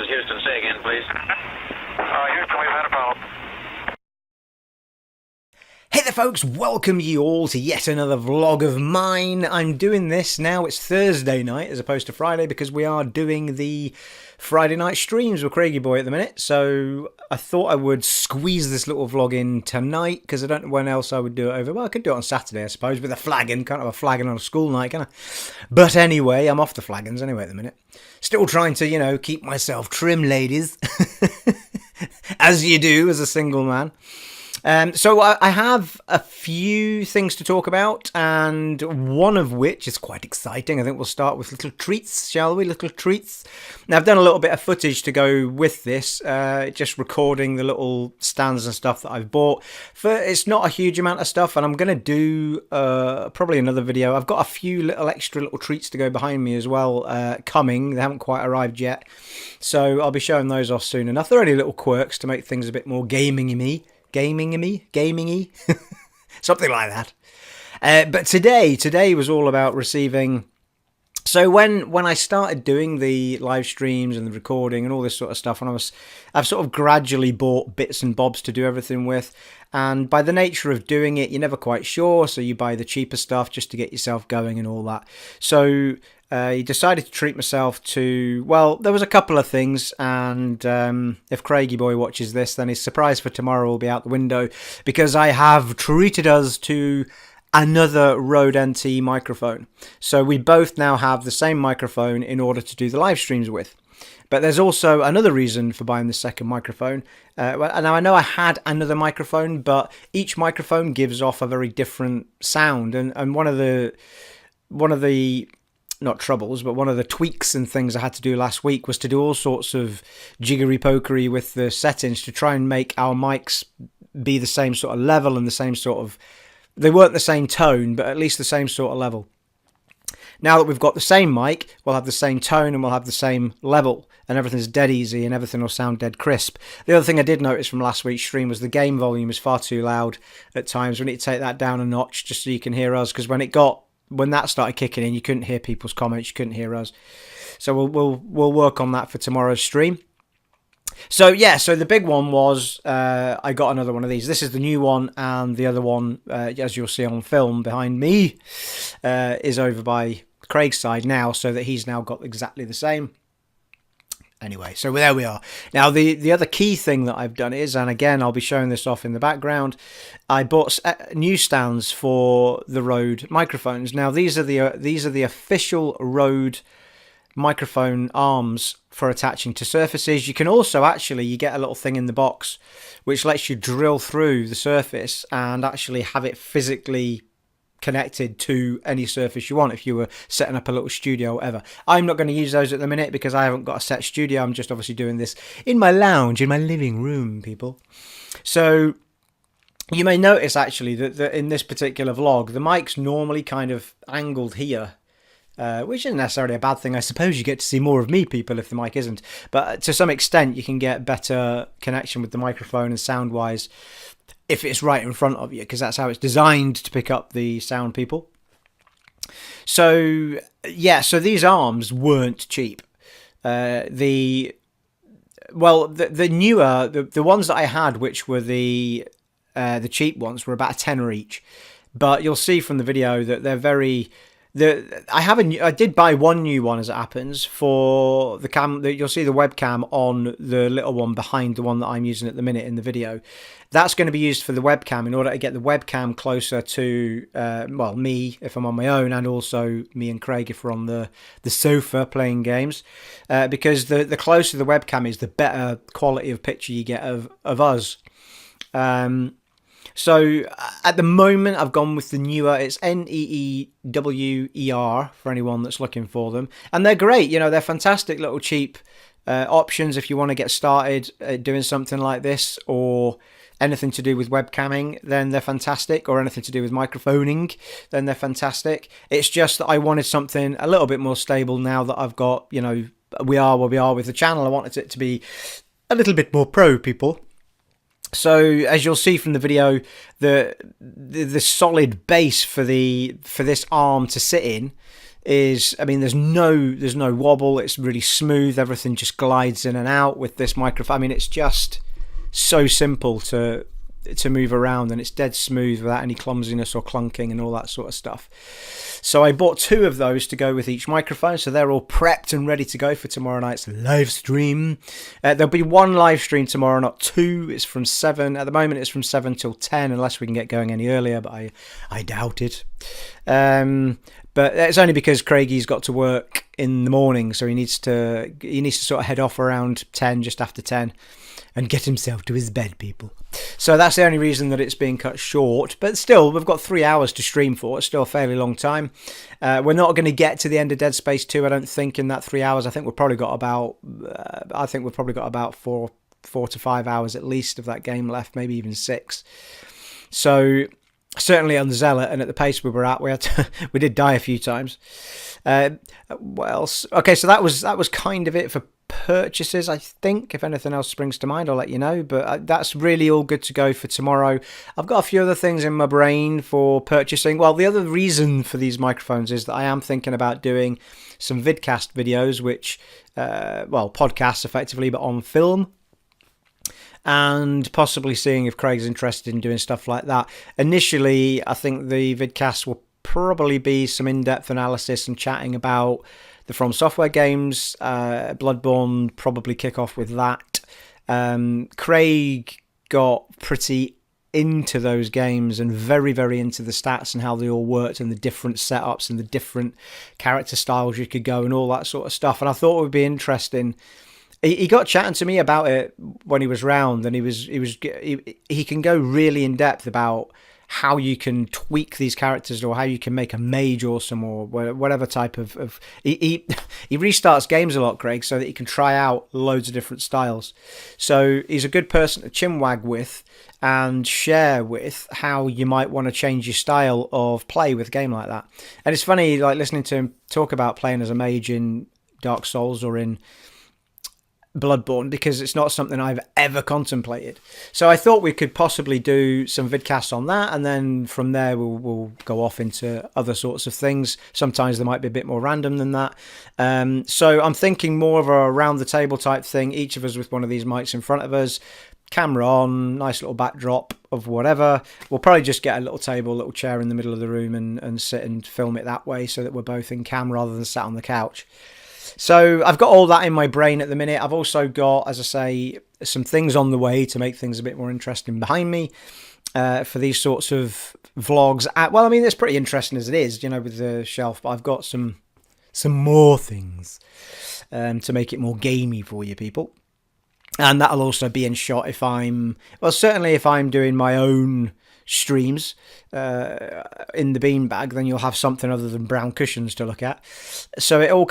is Houston. Say again, please. Houston, we've had a problem. Hey there folks, welcome you all to yet another vlog of mine. I'm doing this now, it's Thursday night as opposed to Friday because we are doing the Friday night streams with Craigie Boy at the minute. So I thought I would squeeze this little vlog in tonight because I don't know when else I would do it over. Well, I could do it on Saturday I suppose with a flagon, kind of a flagon on a school night, can I? But anyway, I'm off the flagons anyway at the minute. Still trying to, you know, keep myself trim, ladies. As you do as a single man. So I have a few things to talk about, and one of which is quite exciting. I think we'll start with little treats, shall we? Little treats. Now, I've done a little bit of footage to go with this, just recording the little stands and stuff that I've bought. It's not a huge amount of stuff, and I'm going to do probably another video. I've got a few little treats to go behind me as well coming. They haven't quite arrived yet, so I'll be showing those off soon enough. They're only little quirks to make things a bit more gaming-y, something like that. But today was all about receiving. So when I started doing the live streams and the recording and all this sort of stuff, and I've sort of gradually bought bits and bobs to do everything with, and by the nature of doing it, you're never quite sure, so you buy the cheaper stuff just to get yourself going and all that. So I decided to treat myself to, well, there was a couple of things, and if Craigie Boy watches this, then his surprise for tomorrow will be out the window, because I have treated us to another Rode NT microphone. So we both now have the same microphone in order to do the live streams with. But there's also another reason for buying the second microphone. Now I know I had another microphone, but each microphone gives off a very different sound, and one of the not troubles, but one of the tweaks and things I had to do last week was to do all sorts of jiggery-pokery with the settings to try and make our mics be the same sort of level and the same sort of... They weren't the same tone, but at least the same sort of level. Now that we've got the same mic, we'll have the same tone and we'll have the same level, and everything's dead easy and everything will sound dead crisp. The other thing I did notice from last week's stream was the game volume is far too loud at times. We need to take that down a notch just so you can hear us, because when that started kicking in, you couldn't hear people's comments, you couldn't hear us. So we'll work on that for tomorrow's stream. So yeah, so the big one was I got another one of these. This is the new one, and the other one, as you'll see on film behind me, is over by Craig's side now, so that he's now got exactly the same. Anyway, so there we are. Now, the other key thing that I've done is, and again, I'll be showing this off in the background, I bought new stands for the Rode microphones. Now, these are the official Rode microphone arms for attaching to surfaces. You can also you get a little thing in the box which lets you drill through the surface and actually have it physically connected to any surface you want if you were setting up a little studio or whatever. I'm not going to use those at the minute because I haven't got a set studio. I'm just obviously doing this in my lounge, in my living room, people. So you may notice actually that in this particular vlog, the mic's normally kind of angled here, which isn't necessarily a bad thing. I suppose you get to see more of me, people, if the mic isn't. But to some extent, you can get better connection with the microphone and sound-wise if it's right in front of you, because that's how it's designed to pick up the sound, people. So, yeah, so these arms weren't cheap. The newer, the ones that I had, which were the cheap ones, were about a tenner each. But you'll see from the video that they're very... I did buy one new one as it happens for the cam. You'll see the webcam on the little one behind the one that I'm using at the minute in the video. That's going to be used for the webcam in order to get the webcam closer to me if I'm on my own, and also me and Craig if we're on the sofa playing games, because the closer the webcam is, the better quality of picture you get of us. So at the moment, I've gone with the newer. It's NEEWER for anyone that's looking for them, and they're great. You know, they're fantastic little cheap options if you want to get started doing something like this, or anything to do with webcamming. Then they're fantastic, or anything to do with microphoning. Then they're fantastic. It's just that I wanted something a little bit more stable now that I've got. You know, we are where we are with the channel. I wanted it to be a little bit more pro, people. So as you'll see from the video, the solid base for this arm to sit in is, I mean, there's no wobble. It's really smooth. Everything just glides in and out with this microphone. I mean, it's just so simple to move around, and it's dead smooth without any clumsiness or clunking and all that sort of stuff. So I bought 2 of those to go with each microphone, so they're all prepped and ready to go for tomorrow night's live stream. There'll be 1 live stream tomorrow, not 2. It's from 7. At the moment, it's from 7 till 10, unless we can get going any earlier, but I doubt it. But it's only because Craigie's got to work in the morning, so he needs to sort of head off around 10, just after 10. And get himself to his bed, people. So that's the only reason that it's being cut short. But still, we've got 3 hours to stream for. It's still a fairly long time. We're not going to get to the end of Dead Space 2, I don't think, in that 3 hours. I think we've probably got about 4 to 5 hours at least of that game left, maybe even 6. So certainly on the Zealot and at the pace we were at, we did die a few times. What else? Okay, so that was kind of it for purchases, I think. If anything else springs to mind, I'll let you know, but that's really all good to go for tomorrow. I've got a few other things in my brain for purchasing. Well, the other reason for these microphones is that I am thinking about doing some vidcast videos, which podcasts effectively, but on film, and possibly seeing if Craig's interested in doing stuff like that. Initially, I think the vidcast will probably be some in-depth analysis and chatting about the From Software games. Bloodborne, probably kick off with that. Craig got pretty into those games and very, very into the stats and how they all worked and the different setups and the different character styles you could go and all that sort of stuff. And I thought it would be interesting. He got chatting to me about it when he was round, and he can go really in depth about how you can tweak these characters or how you can make a mage awesome or whatever type of he restarts games a lot, Craig, so that he can try out loads of different styles. So he's a good person to chinwag with and share with how you might want to change your style of play with a game like that. And it's funny, like, listening to him talk about playing as a mage in Dark Souls or in Bloodborne, because it's not something I've ever contemplated. So I thought we could possibly do some vidcasts on that, and then from there we'll go off into other sorts of things. Sometimes they might be a bit more random than that. So I'm thinking more of a round the table type thing, each of us with one of these mics in front of us, camera on, nice little backdrop of whatever. We'll probably just get a little table, little chair in the middle of the room and sit and film it that way so that we're both in cam rather than sat on the couch. So I've got all that in my brain at the minute. I've also got, as I say, some things on the way to make things a bit more interesting behind me for these sorts of vlogs. Well, I mean, it's pretty interesting as it is, with the shelf, but I've got some more things to make it more gamey for you people. And that'll also be in shot if I'm doing my own streams in the beanbag, then you'll have something other than brown cushions to look at. So it all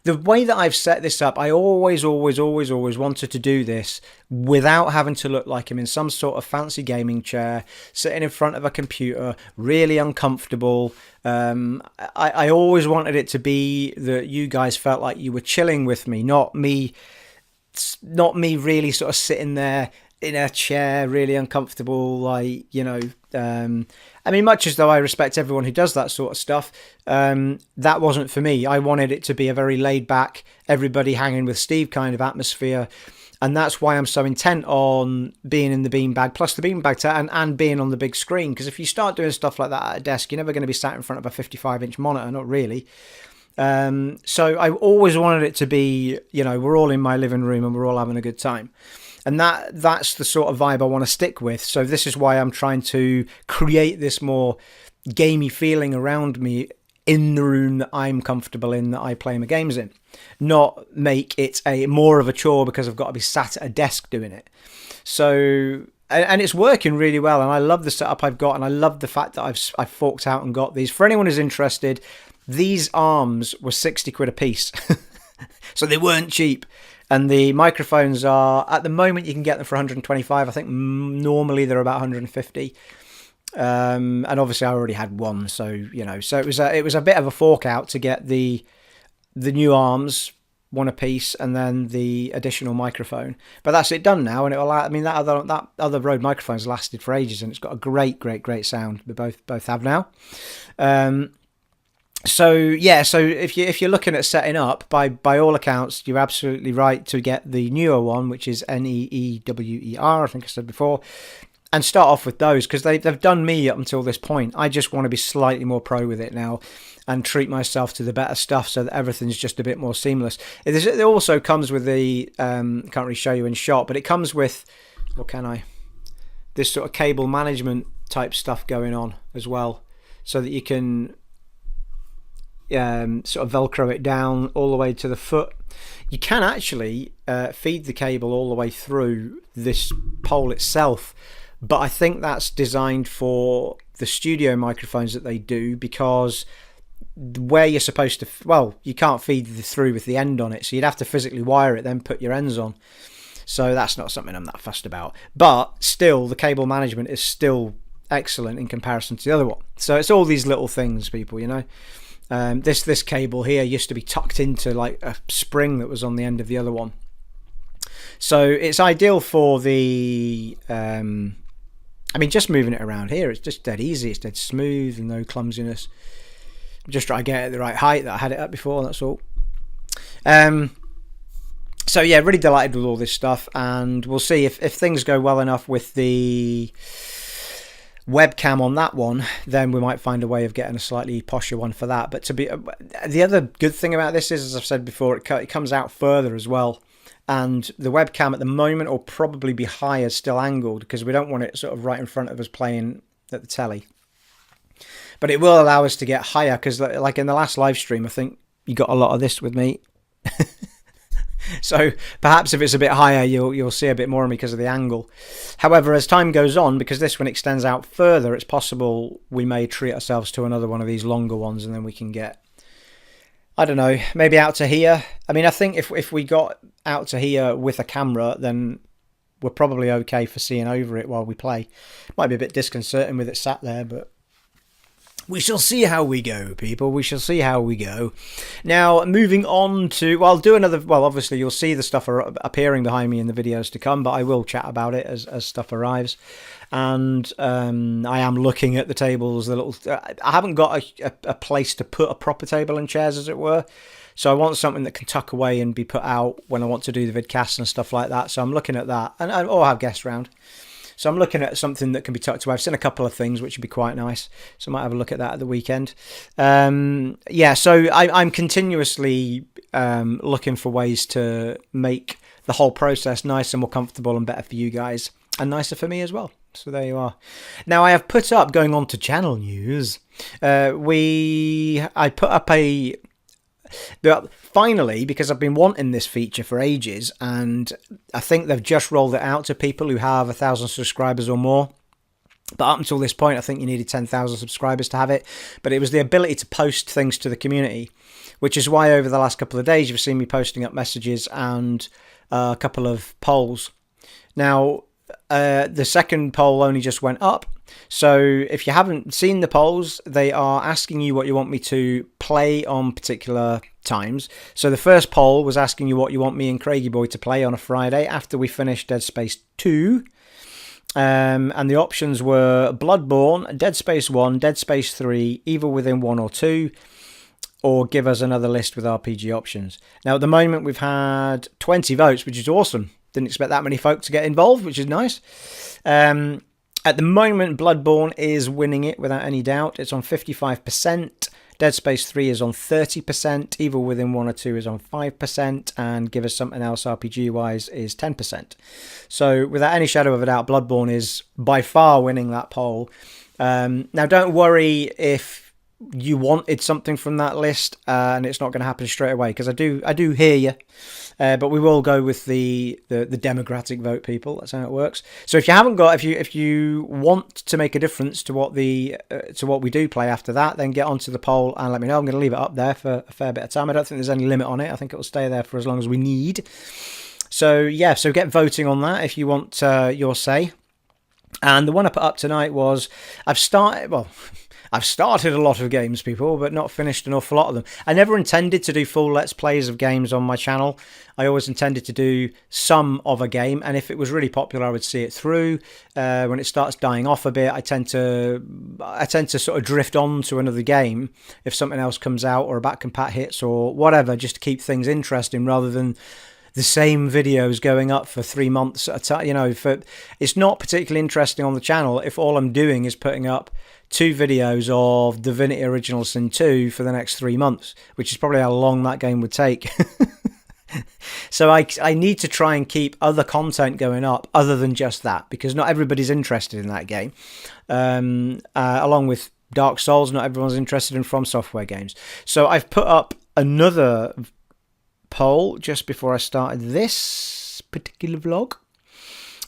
the way that I've set this up, I always wanted to do this without having to look like I'm in some sort of fancy gaming chair, sitting in front of a computer, really uncomfortable. I always wanted it to be that you guys felt like you were chilling with me, not me really sort of sitting there in a chair, really uncomfortable, I mean, much as though I respect everyone who does that sort of stuff, that wasn't for me. I wanted it to be a very laid-back, everybody hanging with Steve kind of atmosphere, and that's why I'm so intent on being in the beanbag, plus the beanbag and being on the big screen, because if you start doing stuff like that at a desk, you're never going to be sat in front of a 55-inch monitor, not really. So I always wanted it to be, we're all in my living room and we're all having a good time. And that's the sort of vibe I want to stick with. So this is why I'm trying to create this more gamey feeling around me in the room that I'm comfortable in, that I play my games in. Not make it more of a chore because I've got to be sat at a desk doing it. So, and it's working really well. And I love the setup I've got. And I love the fact that I've forked out and got these. For anyone who's interested, these arms were 60 quid a piece. So they weren't cheap. And the microphones are, at the moment, you can get them for 125. I think normally they're about 150. And obviously I already had one, so so it was a bit of a fork out to get the new arms, one a piece, and then the additional microphone. But that's it done now, and that other Rode microphone's lasted for ages, and it's got a great sound. We both have now. So yeah, so if you're looking at setting up, by all accounts, you're absolutely right to get the newer one, which is Neewer. I think I said before, and start off with those because they've done me up until this point. I just want to be slightly more pro with it now and treat myself to the better stuff so that everything's just a bit more seamless. It also comes with the can't really show you in shot, but it comes with, what can I? This sort of cable management type stuff going on as well, so that you can sort of velcro it down all the way to the foot. You can actually feed the cable all the way through this pole itself, but I think that's designed for the studio microphones that they do, because where you're supposed to, well, you can't feed through with the end on it, so you'd have to physically wire it, then put your ends on. So that's not something I'm that fussed about, but still the cable management is still excellent in comparison to the other one. So it's all these little things, people, you know. This cable here used to be tucked into like a spring that was on the end of the other one. So it's ideal for the, I mean, just moving it around here, it's just dead easy. It's dead smooth and no clumsiness. Just try to get it at the right height that I had it at before, that's all. So yeah, really delighted with all this stuff, and we'll see if things go well enough with the webcam on that one, then we might find a way of getting a slightly posher one for that. But the other good thing about this is, as I've said before, it comes out further as well, and the webcam at the moment will probably be higher, still angled, because we don't want it sort of right in front of us playing at the telly. But it will allow us to get higher, because like in the last live stream, I think you got a lot of this with me. So perhaps if it's a bit higher, you'll see a bit more of me because of the angle. However, as time goes on, because this one extends out further, it's possible we may treat ourselves to another one of these longer ones, and then we can get, I don't know, maybe out to here. I mean, I think if we got out to here with a camera, then we're probably okay for seeing over it while we play. Might be a bit disconcerting with it sat there, but we shall see how we go, people. We shall see how we go. Now, moving on to, well, I'll do another, well, obviously you'll see the stuff appearing behind me in the videos to come, but I will chat about it as stuff arrives. And I am looking at the tables, I haven't got a place to put a proper table and chairs, as it were. So I want something that can tuck away and be put out when I want to do the vidcasts and stuff like that. So I'm looking at that, or have guests around. So I'm looking at something that can be tucked away. I've seen a couple of things which would be quite nice, so I might have a look at that at the weekend. Yeah, so I'm continuously looking for ways to make the whole process nicer, more comfortable, and better for you guys, and nicer for me as well. So there you are. Now I have put up, going on to channel news, I put up finally, because I've been wanting this feature for ages, and I think they've just rolled it out to people who have 1,000 subscribers or more. But up until this point, I think you needed 10,000 subscribers to have it. But it was the ability to post things to the community, which is why over the last couple of days you've seen me posting up messages and a couple of polls. Now, the second poll only just went up. So if you haven't seen the polls, they are asking you what you want me to play on particular times. So the first poll was asking you what you want me and Craigie Boy to play on a Friday after we finish Dead Space 2. And the options were Bloodborne, Dead Space 1, Dead Space 3, Evil Within 1 or 2, or give us another list with RPG options. Now at the moment we've had 20 votes, which is awesome. Didn't expect that many folk to get involved, which is nice. At the moment, Bloodborne is winning it without any doubt. It's on 55%. Dead Space 3 is on 30%. Evil Within 1 or 2 is on 5%. And Give Us Something Else RPG-wise is 10%. So without any shadow of a doubt, Bloodborne is by far winning that poll. Now, don't worry if you wanted something from that list and it's not going to happen straight away, because I do hear you. But we will go with the democratic vote, people. That's how it works. So if you haven't got, if you want to make a difference to what we do play after that, then get onto the poll and let me know. I'm going to leave it up there for a fair bit of time. I don't think there's any limit on it. I think it will stay there for as long as we need. So yeah, so get voting on that if you want your say. And the one I put up tonight was, I've started a lot of games, people, but not finished an awful lot of them. I never intended to do full Let's Plays of games on my channel. I always intended to do some of a game, and if it was really popular, I would see it through. When it starts dying off a bit, I tend to sort of drift on to another game if something else comes out or a back compat hits or whatever, just to keep things interesting rather than the same videos going up for 3 months at a time. You know, it's not particularly interesting on the channel if all I'm doing is putting up 2 videos of Divinity Original Sin 2 for the next 3 months, which is probably how long that game would take. So I need to try and keep other content going up other than just that, because not everybody's interested in that game. Along with Dark Souls, not everyone's interested in From Software games. So I've put up another poll just before I started this particular vlog,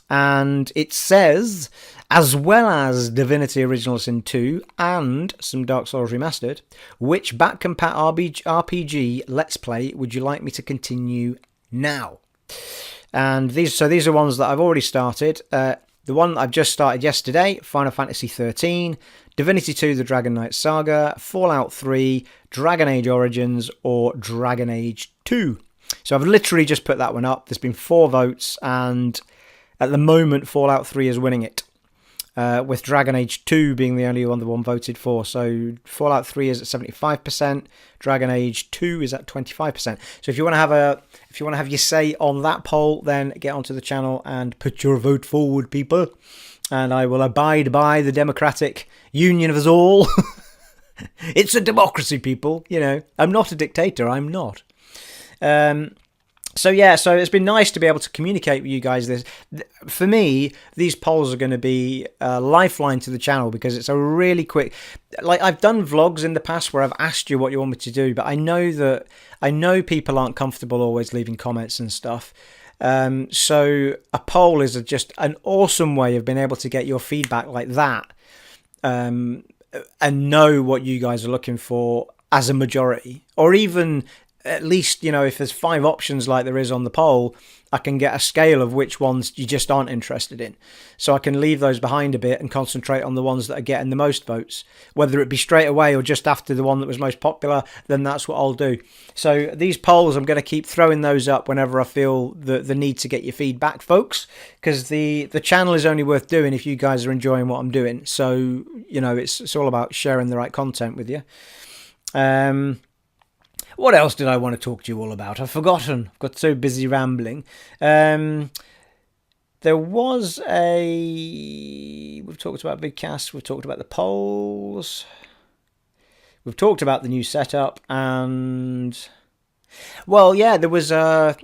and it says, as well as Divinity Original Sin 2 and some Dark Souls Remastered, which back compat RPG Let's Play would you like me to continue now? And these are ones that I've already started. The one I've just started yesterday, Final Fantasy 13, Divinity 2 The Dragon Knight Saga, Fallout 3, Dragon Age Origins, or Dragon Age 2. So I've literally just put that one up. There's been 4 votes, and at the moment Fallout 3 is winning it, with Dragon Age 2 being the only one voted for. So Fallout 3 is at 75%, Dragon Age 2 is at 25%. So if you want to have your say on that poll, then get onto the channel and put your vote forward, people, and I will abide by the democratic union of us all. It's a democracy, people. You know, I'm not a dictator. I'm not. So it's been nice to be able to communicate with you guys. For me, these polls are going to be a lifeline to the channel, because it's a really quick, like, I've done vlogs in the past where I've asked you what you want me to do, but I know people aren't comfortable always leaving comments and stuff. So a poll is just an awesome way of being able to get your feedback like that, and know what you guys are looking for as a majority, or even at least, you know, if there's 5 options like there is on the poll, I can get a scale of which ones you just aren't interested in. So I can leave those behind a bit and concentrate on the ones that are getting the most votes. Whether it be straight away or just after the one that was most popular, then that's what I'll do. So these polls, I'm going to keep throwing those up whenever I feel the need to get your feedback, folks, because the channel is only worth doing if you guys are enjoying what I'm doing. So, you know, it's all about sharing the right content with you. What else did I want to talk to you all about? I've forgotten. I've got so busy rambling. There was we've talked about Vidcast, we've talked about the polls, we've talked about the new setup, and, well, yeah, there was a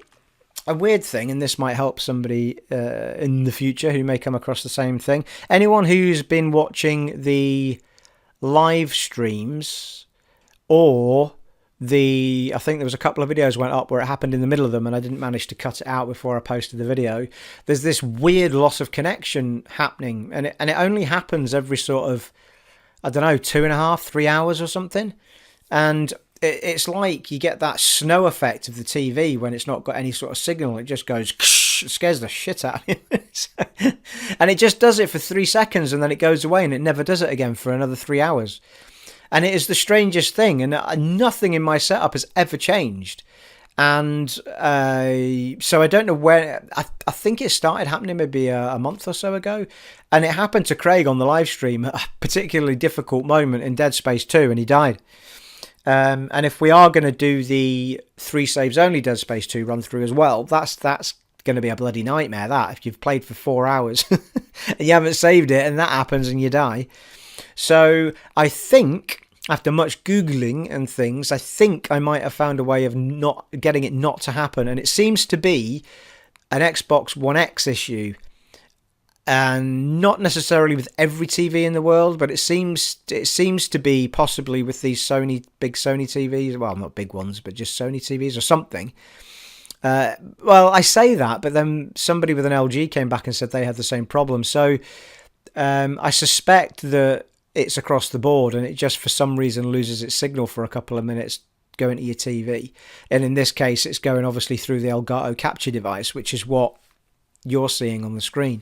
weird thing, and this might help somebody in the future who may come across the same thing. Anyone who's been watching the live streams, or I think there was a couple of videos went up where it happened in the middle of them and I didn't manage to cut it out before I posted the video. There's this weird loss of connection happening, and it only happens every sort of, I don't know, 2.5, 3 hours or something. And it's like you get that snow effect of the TV when it's not got any sort of signal. It just goes, it scares the shit out of you. And it just does it for 3 seconds and then it goes away and it never does it again for another 3 hours. And it is the strangest thing, and nothing in my setup has ever changed. And so I don't know when. I think it started happening maybe a month or so ago, and it happened to Craig on the live stream at a particularly difficult moment in Dead Space 2, and he died. And if we are going to do the 3 saves only Dead Space 2 run through as well, that's going to be a bloody nightmare. That if you've played for 4 hours and you haven't saved it, and that happens and you die. So I think, after much Googling and things, I think I might have found a way of not getting it not to happen. And it seems to be an Xbox One X issue. And not necessarily with every TV in the world, but it seems to be possibly with these big Sony TVs. Well, not big ones, but just Sony TVs or something. Well, I say that, but then somebody with an LG came back and said they had the same problem. So I suspect that it's across the board, and it just for some reason loses its signal for a couple of minutes going to your TV. And in this case, it's going obviously through the Elgato capture device, which is what you're seeing on the screen.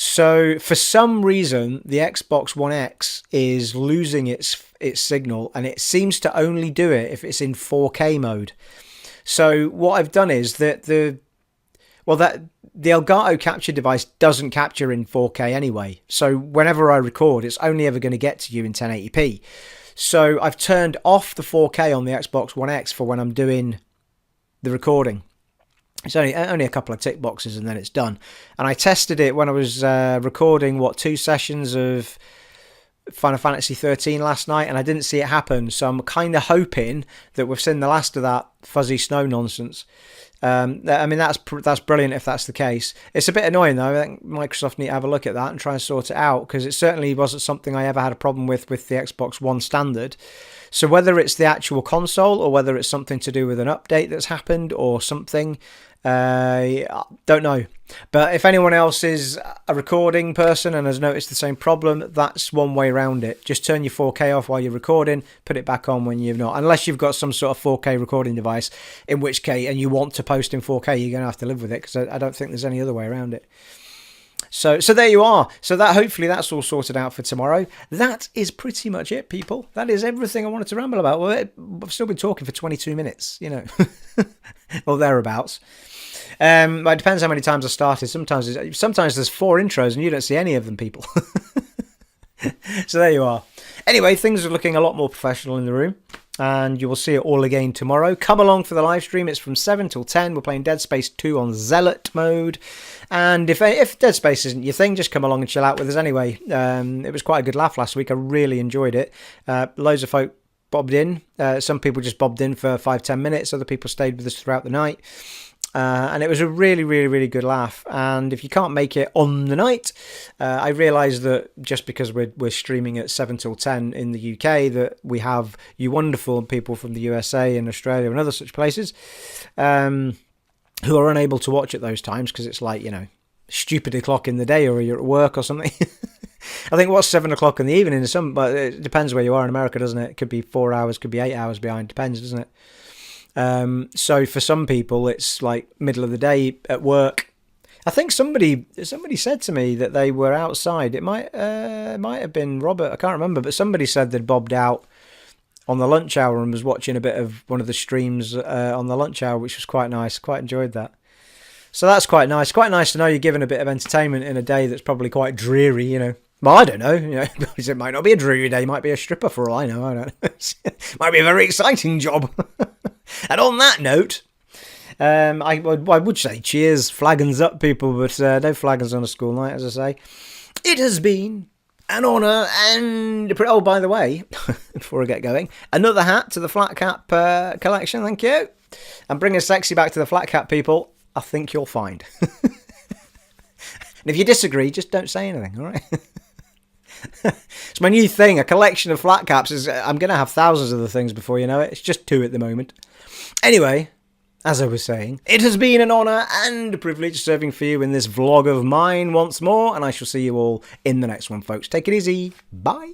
So for some reason, the Xbox One X is losing its signal, and it seems to only do it if it's in 4K mode. So what I've done is that the Elgato capture device doesn't capture in 4K anyway. So whenever I record, it's only ever going to get to you in 1080p. So I've turned off the 4K on the Xbox One X for when I'm doing the recording. It's only a couple of tick boxes and then it's done. And I tested it when I was recording, 2 sessions of Final Fantasy 13 last night, and I didn't see it happen. So I'm kind of hoping that we've seen the last of that fuzzy snow nonsense. I mean, that's brilliant if that's the case. It's a bit annoying though. I think Microsoft need to have a look at that and try and sort it out, because it certainly wasn't something I ever had a problem with the Xbox One standard. So whether it's the actual console or whether it's something to do with an update that's happened or something, don't know. But if anyone else is a recording person and has noticed the same problem, that's one way around it. Just turn your 4K off while you're recording, put it back on when you've not. Unless you've got some sort of 4K recording device, in which case, and you want to post in 4K, you're going to have to live with it, because I don't think there's any other way around it. So there you are. So that, hopefully that's all sorted out for tomorrow. That is pretty much it, people. That is everything I wanted to ramble about. Well, I've still been talking for 22 minutes, or thereabouts. It depends how many times I started. Sometimes there's 4 intros and you don't see any of them, people. So there you are. Anyway, things are looking a lot more professional in the room, and you will see it all again tomorrow. Come along for the live stream. It's from 7 till 10. We're playing Dead Space 2 on Zealot mode. And if Dead Space isn't your thing, just come along and chill out with us anyway. It was quite a good laugh last week. I really enjoyed it. Loads of folk bobbed in. Some people just bobbed in for 5-10 minutes. Other people stayed with us throughout the night. And it was a really, really, really good laugh. And if you can't make it on the night, I realise that just because we're streaming at 7 till 10 in the UK, that we have you wonderful people from the USA and Australia and other such places who are unable to watch at those times because it's like, stupid o'clock in the day, or you're at work or something. I think what's 7 o'clock in the evening is but it depends where you are in America, doesn't it? It could be 4 hours, could be 8 hours behind, depends, doesn't it? So for some people, it's like middle of the day at work. I think somebody said to me that they were outside. It might have been Robert. I can't remember, but somebody said they'd bobbed out on the lunch hour and was watching a bit of one of the streams on the lunch hour, which was quite nice. Quite enjoyed that. So that's quite nice. Quite nice to know you're given a bit of entertainment in a day that's probably quite dreary, Well, I don't know. It might not be a dreary day. It might be a stripper for all I know. I don't know. Might be a very exciting job. And on that note, I would say cheers, flagons up, people, but no flagons on a school night, as I say. It has been an honour, and oh, by the way, before I get going, another hat to the Flat Cap collection, thank you. And bring a sexy back to the Flat Cap, people. I think you'll find. And if you disagree, just don't say anything, all right? It's my new thing, a collection of flat caps. I'm going to have thousands of the things before you know it. It's just 2 at the moment. Anyway, as I was saying, it has been an honour and a privilege serving for you in this vlog of mine once more, and I shall see you all in the next one, folks. Take it easy. Bye.